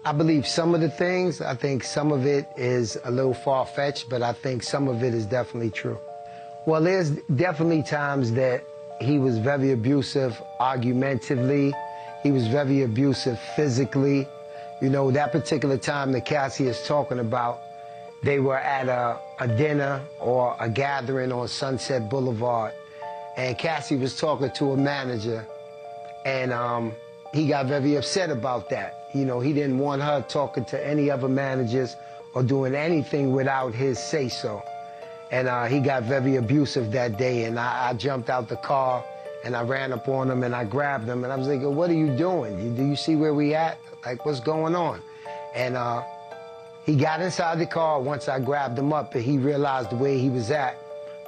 I believe some of the things. I think some of it is a little far-fetched, but I think some of it is definitely true. Well, there's definitely times that he was very abusive argumentatively. He was very abusive physically. You know, that particular time that Cassie is talking about, they were at a dinner or a gathering on Sunset Boulevard, and Cassie was talking to a manager, and he got very upset about that. You know, he didn't want her talking to any other managers or doing anything without his say-so. And he got very abusive that day, and I jumped out the car, and I ran up on him, and I grabbed him, and I was like, what are you doing? Do you see where we at? Like, what's going on? And he got inside the car once I grabbed him up, and he realized the way he was at,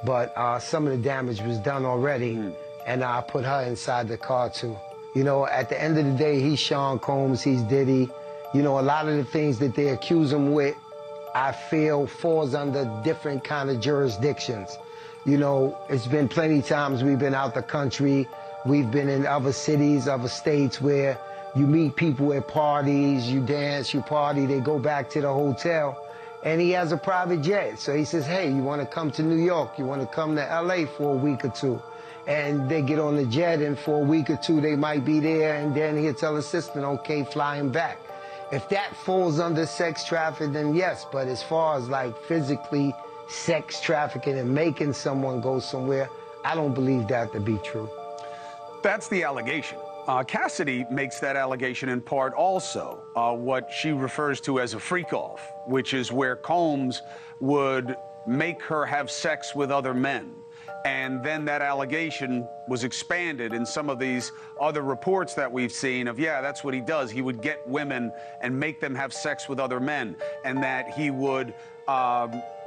but some of the damage was done already, and I put her inside the car, too. You know, at the end of the day, he's Sean Combs, he's Diddy. You know, a lot of the things that they accuse him with, I feel falls under different kind of jurisdictions. You know, it's been plenty times we've been out the country, we've been in other cities, other states where you meet people at parties, you dance, you party, they go back to the hotel, and he has a private jet. So he says, hey, you want to come to New York? You want to come to LA for a week or two? And they get on the jet, and for a week or two, they might be there, and then he'll tell the assistant, okay, fly him back. If that falls under sex trafficking, then yes, but as far as like physically sex trafficking and making someone go somewhere, I don't believe that to be true. That's the allegation. Cassidy makes that allegation in part also, what she refers to as a freak-off, which is where Combs would make her have sex with other men. And then that allegation was expanded in some of these other reports that we've seen of, yeah, that's what he does. He would get women and make them have sex with other men, and that he would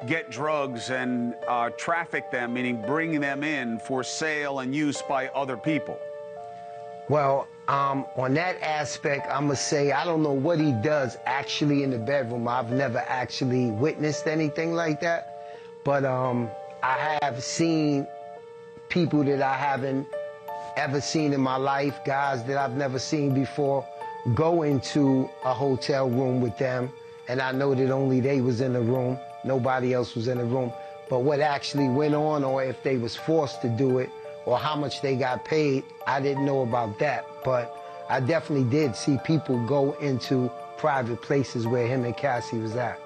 get drugs and traffic them, meaning bring them in for sale and use by other people. Well, on that aspect, I'm going to say I don't know what he does actually in the bedroom. I've never actually witnessed anything like that. But I have seen people that I haven't ever seen in my life, guys that I've never seen before, go into a hotel room with them. And I know that only they was in the room. Nobody else was in the room. But what actually went on, or if they was forced to do it, or how much they got paid, I didn't know about that. But I definitely did see people go into private places where him and Cassie was at.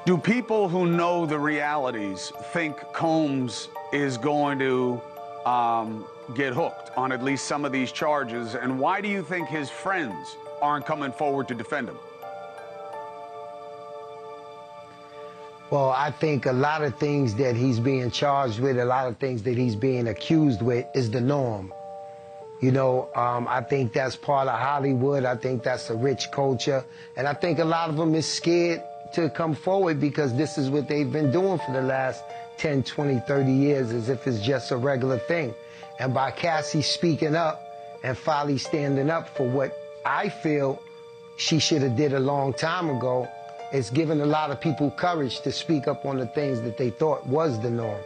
Do people who know the realities think Combs is going to get hooked on at least some of these charges? And why do you think his friends aren't coming forward to defend him? Well, I think a lot of things that he's being charged with, a lot of things that he's being accused with is the norm. You know, I think that's part of Hollywood. I think that's a rich culture. And I think a lot of them is scared to come forward because this is what they've been doing for the last 10, 20, 30 years, as if it's just a regular thing. And by Cassie speaking up and finally standing up for what I feel she should have did a long time ago, it's given a lot of people courage to speak up on the things that they thought was the norm.